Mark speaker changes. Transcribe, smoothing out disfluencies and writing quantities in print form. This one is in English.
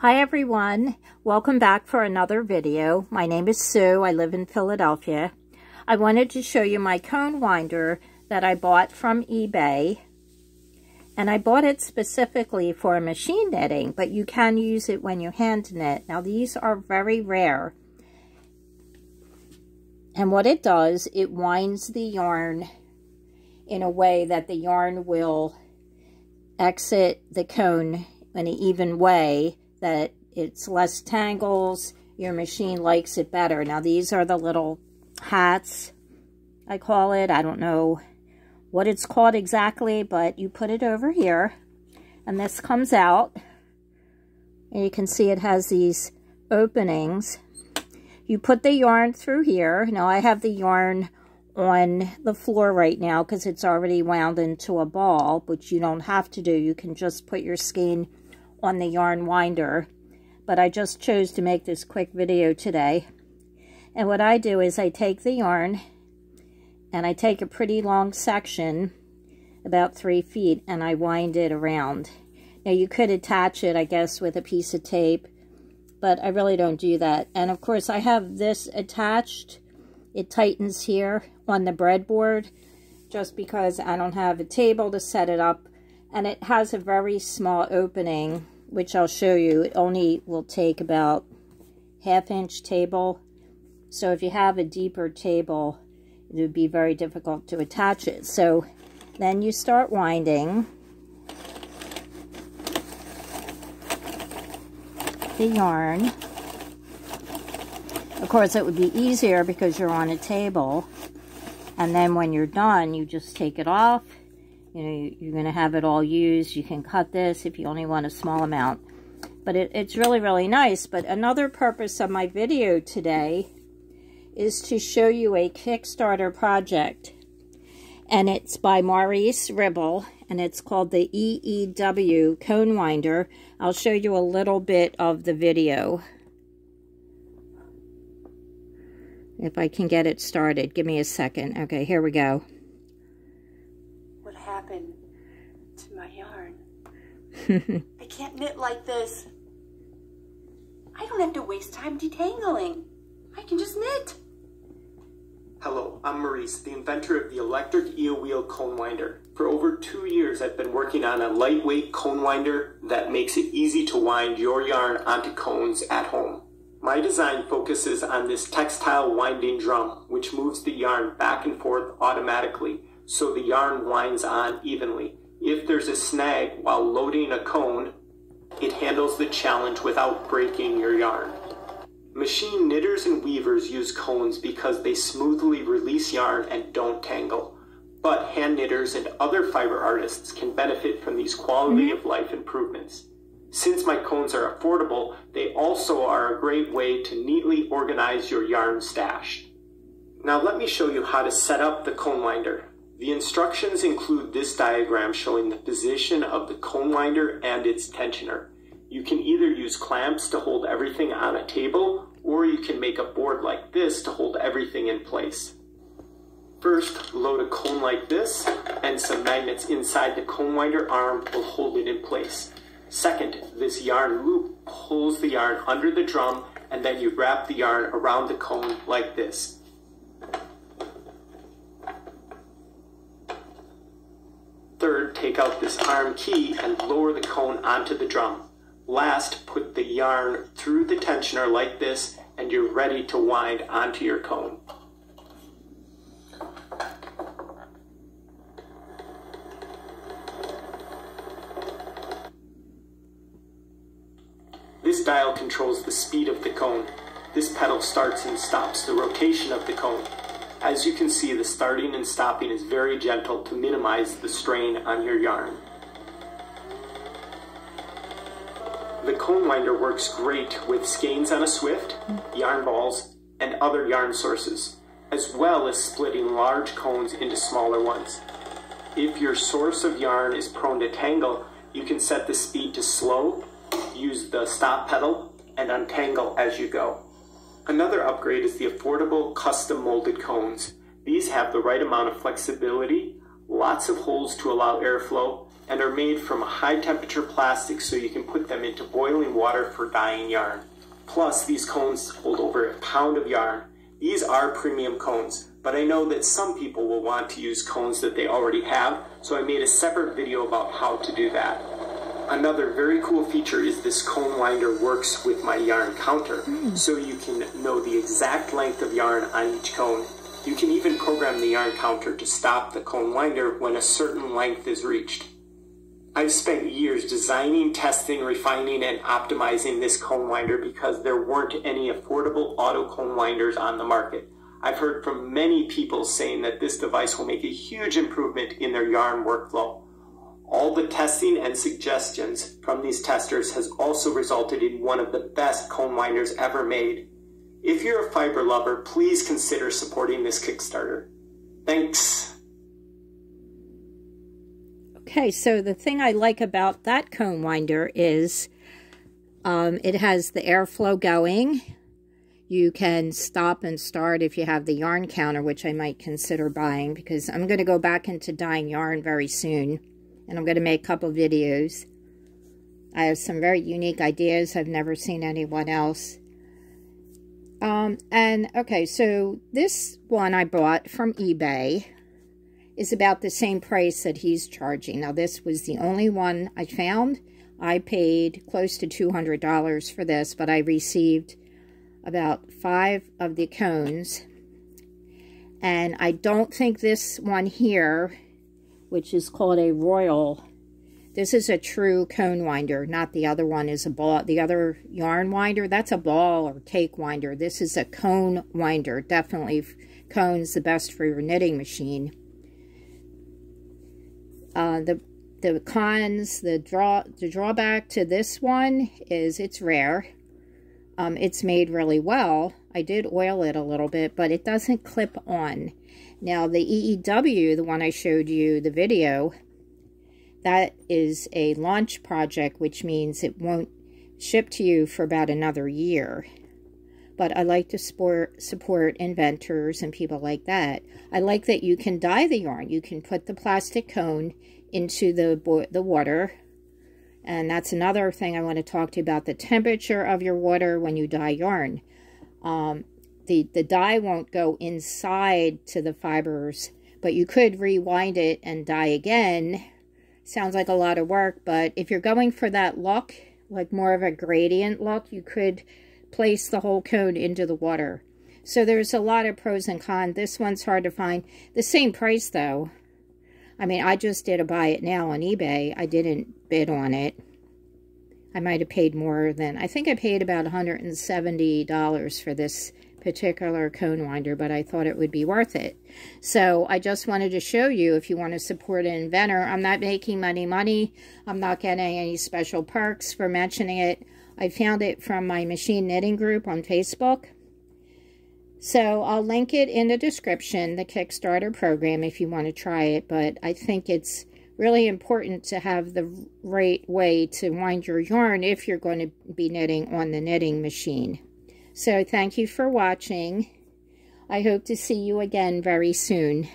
Speaker 1: Hi everyone, welcome back for another video. My name is Sue, I live in Philadelphia. I wanted to show you my cone winder that I bought from eBay. And I bought it specifically for machine knitting, but you can use it when you hand knit. Now these are very rare. And what it does, it winds the yarn in a way that the yarn will exit the cone in an even way, that it's less tangles, your machine likes it better. Now these are the little hats, I call it. I don't know what it's called exactly, but you put it over here and this comes out. And you can see it has these openings. You put the yarn through here. Now I have the yarn on the floor right now because it's already wound into a ball, which you don't have to do. You can just put your skein on the yarn winder, but I just chose to make this quick video today. And what I do is I take the yarn and I take a pretty long section, about 3 feet, and I wind it around. Now you could attach it, I guess, with a piece of tape, but I really don't do that. And of course I have this attached. It tightens here on the breadboard just because I don't have a table to set it up. And it has a very small opening, which I'll show you. It only will take about 1/2 inch table. So if you have a deeper table, it would be very difficult to attach it. So then you start winding the yarn. Of course, it would be easier because you're on a table. And then when you're done, you just take it off. You know, you're going to have it all used. You can cut this if you only want a small amount. But it's really, really nice. But another purpose of my video today is to show you a Kickstarter project. And it's by Maurice Ribble. And it's called the EEW Cone Winder. I'll show you a little bit of the video. If I can get it started. Give me a second. Okay, here we go.
Speaker 2: Happened to my yarn. I can't knit like this. I don't have to waste time detangling. I can just knit.
Speaker 3: Hello, I'm Maurice, the inventor of the electric eel wheel cone winder. For over 2 years, I've been working on a lightweight cone winder that makes it easy to wind your yarn onto cones at home. My design focuses on this textile winding drum, which moves the yarn back and forth automatically, so the yarn winds on evenly. If there's a snag while loading a cone, it handles the challenge without breaking your yarn. Machine knitters and weavers use cones because they smoothly release yarn and don't tangle. But hand knitters and other fiber artists can benefit from these quality of life improvements. Since my cones are affordable, they also are a great way to neatly organize your yarn stash. Now let me show you how to set up the cone winder. The instructions include this diagram showing the position of the cone winder and its tensioner. You can either use clamps to hold everything on a table, or you can make a board like this to hold everything in place. First, load a cone like this, and some magnets inside the cone winder arm will hold it in place. Second, this yarn loop pulls the yarn under the drum, and then you wrap the yarn around the cone like this. Third, take out this arm key and lower the cone onto the drum. Last, put the yarn through the tensioner like this, and you're ready to wind onto your cone. This dial controls the speed of the cone. This pedal starts and stops the rotation of the cone. As you can see, the starting and stopping is very gentle to minimize the strain on your yarn. The cone winder works great with skeins on a swift, yarn balls, and other yarn sources, as well as splitting large cones into smaller ones. If your source of yarn is prone to tangle, you can set the speed to slow, use the stop pedal, and untangle as you go. Another upgrade is the affordable custom molded cones. These have the right amount of flexibility, lots of holes to allow airflow, and are made from a high temperature plastic so you can put them into boiling water for dyeing yarn. Plus, these cones hold over a pound of yarn. These are premium cones, but I know that some people will want to use cones that they already have, so I made a separate video about how to do that. Another very cool feature is this cone winder works with my yarn counter, so you can know the exact length of yarn on each cone. You can even program the yarn counter to stop the cone winder when a certain length is reached. I've spent years designing, testing, refining, and optimizing this cone winder because there weren't any affordable auto cone winders on the market. I've heard from many people saying that this device will make a huge improvement in their yarn workflow. All the testing and suggestions from these testers has also resulted in one of the best cone winders ever made. If you're a fiber lover, please consider supporting this Kickstarter. Thanks.
Speaker 1: Okay, so the thing I like about that cone winder is it has the airflow going. You can stop and start if you have the yarn counter, which I might consider buying because I'm going to go back into dyeing yarn very soon. And I'm going to make a couple videos. I have some very unique ideas I've never seen anyone else. Okay, so this one I bought from eBay is about the same price that he's charging. Now, this was the only one I found. I paid close to $200 for this, but I received about 5 of the cones. And I don't think this one here, which is called a Royal, this is a true cone winder, not the other one is a ball. The other yarn winder, that's a ball or cake winder. This is a cone winder. Definitely cone's the best for your knitting machine. The cons, the drawback to this one is it's rare. It's made really well. I did oil it a little bit, but it doesn't clip on. Now, the EEW, the one I showed you the video, that is a launch project, which means it won't ship to you for about another year. But I like to support inventors and people like that. I like that you can dye the yarn. You can put the plastic cone into the water. And that's another thing I want to talk to you about, the temperature of your water when you dye yarn. The dye won't go inside to the fibers, but you could rewind it and dye again. Sounds like a lot of work, but if you're going for that look, like more of a gradient look, you could place the whole cone into the water. So there's a lot of pros and cons. This one's hard to find. The same price, though. I mean, I just did a buy it now on eBay. I didn't bid on it. I might have paid more than, I think I paid about $170 for this particular cone winder, but I thought it would be worth it. So I just wanted to show you, if you want to support an inventor, I'm not making money. I'm not getting any special perks for mentioning it. I found it from my machine knitting group on Facebook. So I'll link it in the description, the Kickstarter program, if you want to try it. But I think it's really important to have the right way to wind your yarn if you're going to be knitting on the knitting machine. So thank you for watching. I hope to see you again very soon.